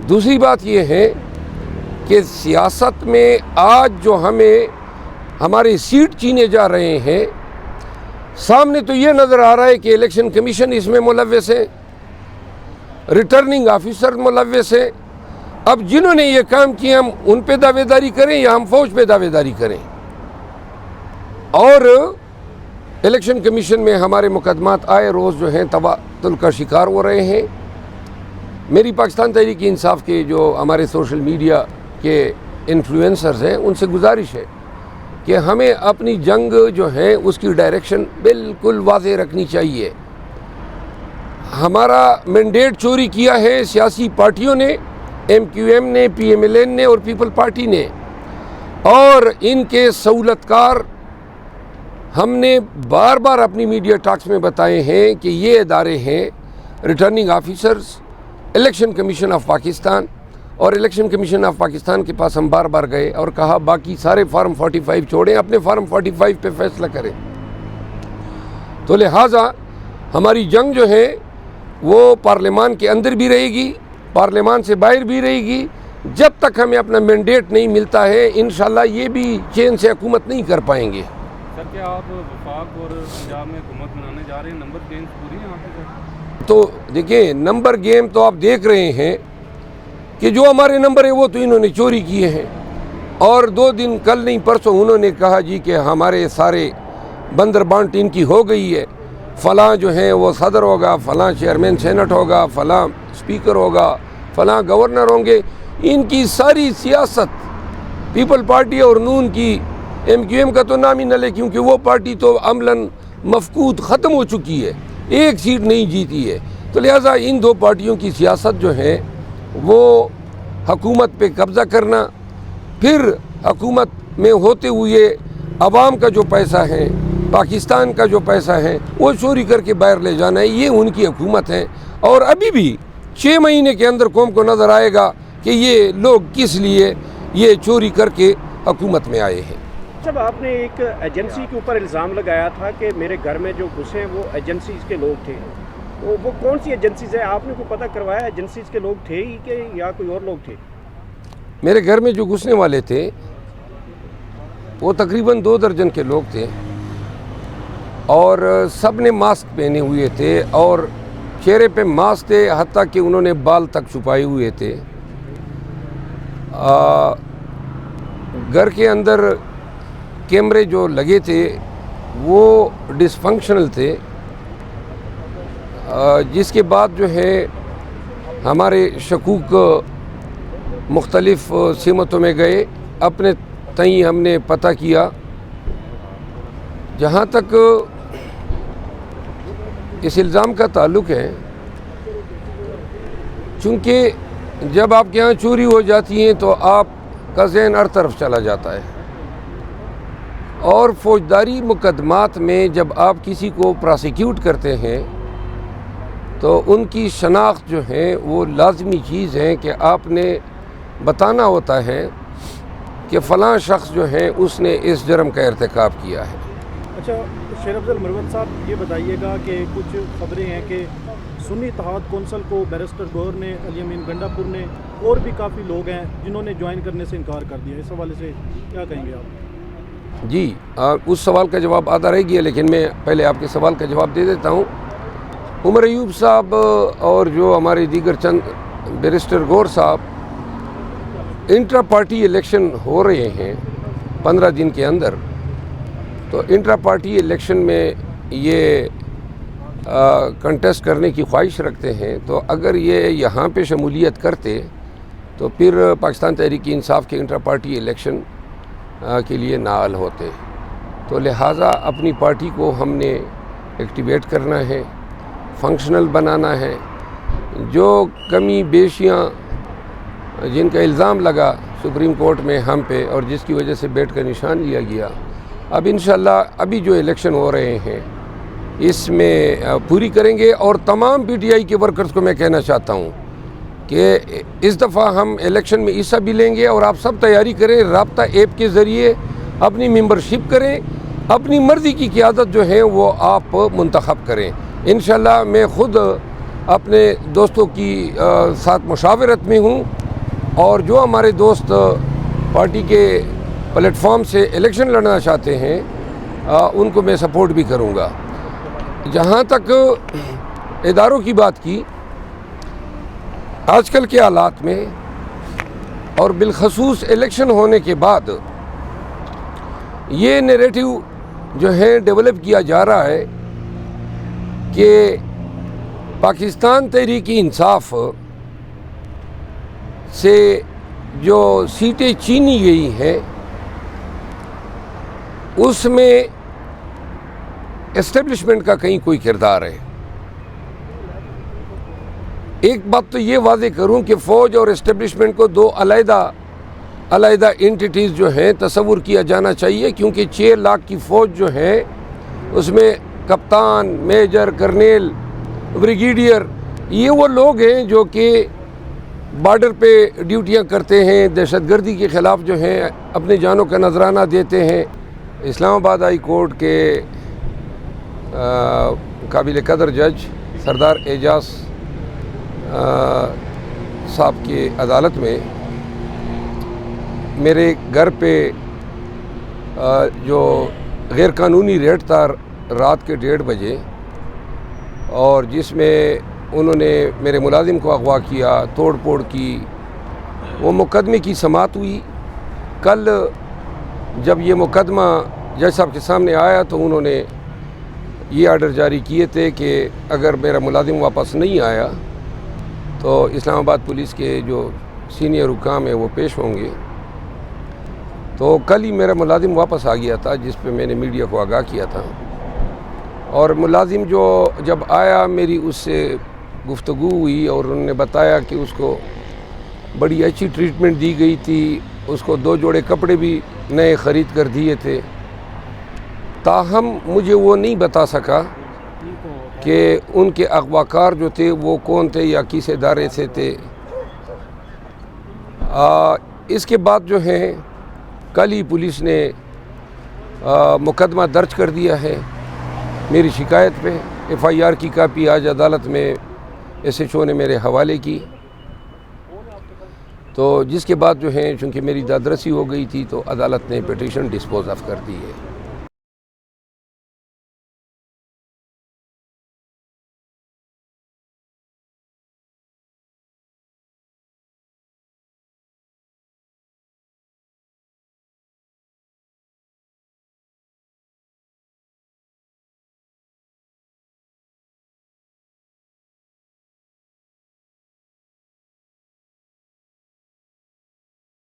دوسری بات یہ ہے کہ سیاست میں آج جو ہمیں ہمارے سیٹ چینے جا رہے ہیں، سامنے تو یہ نظر آ رہا ہے کہ الیکشن کمیشن اس میں ملوث ہے، ریٹرننگ آفیسر ملوث ہے۔ اب جنہوں نے یہ کام کیا ہم ان پہ دعوے داری کریں یا ہم فوج پہ دعوے داری کریں؟ اور الیکشن کمیشن میں ہمارے مقدمات آئے روز جو ہیں تبادل کا شکار ہو رہے ہیں۔ میری پاکستان تحریک انصاف کے جو ہمارے سوشل میڈیا کے انفلوئنسرز ہیں ان سے گزارش ہے کہ ہمیں اپنی جنگ جو ہے اس کی ڈائریکشن بالکل واضح رکھنی چاہیے۔ ہمارا مینڈیٹ چوری کیا ہے سیاسی پارٹیوں نے، ایم کیو ایم نے، پی ایم ایل این نے اور پیپل پارٹی نے، اور ان کے سہولت کار۔ ہم نے بار بار اپنی میڈیا ٹاکس میں بتائے ہیں کہ یہ ادارے ہیں returning officers, election commission of Pakistan, اور الیکشن کمیشن آف پاکستان کے پاس ہم بار بار گئے اور کہا باقی سارے فارم 45 چھوڑیں، اپنے فارم 45 پہ فیصلہ کریں۔ تو لہٰذا ہماری جنگ جو ہے وہ پارلیمان کے اندر بھی رہے گی، پارلیمان سے باہر بھی رہے گی، جب تک ہمیں اپنا مینڈیٹ نہیں ملتا ہے انشاءاللہ یہ بھی چین سے حکومت نہیں کر پائیں گے۔ سر کیا آپ وفاق اور پنجاب میں حکومت بنانے جا رہے ہیں؟ نمبر گیم پوری ہے آپ کے؟ تو دیکھیں نمبر گیم تو آپ دیکھ رہے ہیں کہ جو ہمارے نمبر ہیں وہ تو انہوں نے چوری کیے ہیں، اور 2 دن کل نہیں پرسوں انہوں نے کہا جی کہ ہمارے سارے بندر بانٹ ان کی ہو گئی ہے، فلاں جو ہیں وہ صدر ہوگا، فلاں چیئرمین سینٹ ہوگا، فلاں اسپیکر ہوگا، فلاں گورنر ہوں گے۔ ان کی ساری سیاست پیپل پارٹی اور نون کی، ایم کیو ایم کا تو نام ہی نہ لے کیونکہ وہ پارٹی تو عملاً مفقود ختم ہو چکی ہے، ایک سیٹ نہیں جیتی ہے۔ تو لہٰذا ان 2 پارٹیوں کی سیاست جو ہے وہ حکومت پہ قبضہ کرنا، پھر حکومت میں ہوتے ہوئے عوام کا جو پیسہ ہے، پاکستان کا جو پیسہ ہے وہ چوری کر کے باہر لے جانا ہے، یہ ان کی حکومت ہے۔ اور ابھی بھی 6 مہینے کے اندر قوم کو نظر آئے گا کہ یہ لوگ کس لیے یہ چوری کر کے حکومت میں آئے ہیں۔ جب آپ نے ایک ایجنسی کے اوپر الزام لگایا تھا کہ میرے گھر میں جو گھسے ہیں وہ ایجنسیز کے لوگ تھے، تو وہ کون سی ایجنسیز ہیں؟ آپ نے کو پتہ کروایا ایجنسیز کے لوگ تھے ہی کہ یا کوئی اور لوگ تھے؟ میرے گھر میں جو گھسنے والے تھے وہ تقریباً 2 درجن کے لوگ تھے، اور سب نے ماسک پہنے ہوئے تھے اور چہرے پہ ماسک تھے، حتیٰ کہ انہوں نے بال تک چھپائے ہوئے تھے۔ گھر کے اندر کیمرے جو لگے تھے وہ ڈس فنکشنل تھے، جس کے بعد جو ہے ہمارے شکوک مختلف سمتوں میں گئے، اپنے تئیں ہم نے پتہ کیا۔ جہاں تک اس الزام کا تعلق ہے، چونکہ جب آپ کے ہاں چوری ہو جاتی ہیں تو آپ کا ذہن ہر طرف چلا جاتا ہے، اور فوجداری مقدمات میں جب آپ کسی کو پراسیکیوٹ کرتے ہیں تو ان کی شناخت جو ہے وہ لازمی چیز ہے کہ آپ نے بتانا ہوتا ہے کہ فلاں شخص جو ہے اس نے اس جرم کا ارتکاب کیا ہے۔ اچھا شیر افضل مروت صاحب، یہ بتائیے گا کہ کچھ خبریں ہیں کہ سنی اتحاد کونسل کو بیرسٹر گوہر نے، علی امین گنڈا پور نے اور بھی کافی لوگ ہیں جنہوں نے جوائن کرنے سے انکار کر دیا، اس حوالے سے کیا کہیں گے آپ؟ جی اس سوال کا جواب آدھا رہ گیا، لیکن میں پہلے آپ کے سوال کا جواب دے دیتا ہوں۔ عمر ایوب صاحب اور جو ہمارے دیگر چند بیرسٹر گوہر صاحب، انٹرا پارٹی الیکشن ہو رہے ہیں 15 دن کے اندر، تو انٹرا پارٹی الیکشن میں یہ کنٹیسٹ کرنے کی خواہش رکھتے ہیں، تو اگر یہ یہاں پہ شمولیت کرتے تو پھر پاکستان تحریک انصاف کے انٹرا پارٹی الیکشن کے لیے نااہل ہوتے۔ تو لہٰذا اپنی پارٹی کو ہم نے ایکٹیویٹ کرنا ہے، فنکشنل بنانا ہے۔ جو کمی بیشیاں جن کا الزام لگا سپریم کورٹ میں ہم پہ اور جس کی وجہ سے بیٹ کا نشان لیا گیا، اب انشاءاللہ ابھی جو الیکشن ہو رہے ہیں اس میں پوری کریں گے۔ اور تمام پی ٹی آئی کے ورکرز کو میں کہنا چاہتا ہوں کہ اس دفعہ ہم الیکشن میں حصہ بھی لیں گے، اور آپ سب تیاری کریں، رابطہ ایپ کے ذریعے اپنی ممبرشپ کریں، اپنی مرضی کی قیادت جو ہے وہ آپ منتخب کریں۔ انشاءاللہ میں خود اپنے دوستوں کی ساتھ مشاورت میں ہوں، اور جو ہمارے دوست پارٹی کے پلیٹ فارم سے الیکشن لڑنا چاہتے ہیں ان کو میں سپورٹ بھی کروں گا۔ جہاں تک اداروں کی بات کی، آج کل کے حالات میں اور بالخصوص الیکشن ہونے کے بعد یہ نیریٹو جو ہے ڈیولپ کیا جا رہا ہے کہ پاکستان تحریک انصاف سے جو سیٹیں چینی گئی ہیں اس میں اسٹیبلشمنٹ کا کہیں کوئی کردار ہے۔ ایک بات تو یہ واضح کروں کہ فوج اور اسٹیبلشمنٹ کو دو علیحدہ انٹیٹیز جو ہیں تصور کیا جانا چاہیے، کیونکہ 6 لاکھ کی فوج جو ہے اس میں کپتان، میجر، کرنیل، بریگیڈیئر، یہ وہ لوگ ہیں جو کہ بارڈر پہ ڈیوٹیاں کرتے ہیں، دہشت گردی کے خلاف جو ہیں اپنی جانوں کا نذرانہ دیتے ہیں۔ اسلام آباد ہائی کورٹ کے قابل قدر جج سردار اعجاز صاحب کی عدالت میں میرے گھر پہ جو غیر قانونی ریڈ تھا رات کے 1:30 بجے، اور جس میں انہوں نے میرے ملازم کو اغوا کیا، توڑ پھوڑ کی، وہ مقدمے کی سماعت ہوئی۔ کل جب یہ مقدمہ جج صاحب کے سامنے آیا تو انہوں نے یہ آرڈر جاری کیے تھے کہ اگر میرا ملازم واپس نہیں آیا تو اسلام آباد پولیس کے جو سینئر حکام ہیں وہ پیش ہوں گے۔ تو کل ہی میرا ملازم واپس آ گیا تھا، جس پہ میں نے میڈیا کو آگاہ کیا تھا، اور ملازم جو جب آیا میری اس سے گفتگو ہوئی اور انہوں نے بتایا کہ اس کو بڑی اچھی ٹریٹمنٹ دی گئی تھی، اس کو 2 جوڑے کپڑے بھی نئے خرید کر دیے تھے۔ تاہم مجھے وہ نہیں بتا سکا کہ ان کے اغوا کار جو تھے وہ کون تھے یا کس ادارے سے تھے۔ اس کے بعد جو ہے کل ہی پولیس نے مقدمہ درج کر دیا ہے میری شکایت پہ۔ FIR کی کاپی آج عدالت میں SHO نے میرے حوالے کی، تو جس کے بعد جو ہے چونکہ میری دادرسی ہو گئی تھی تو عدالت نے پٹیشن ڈسپوز آف کر دی ہے۔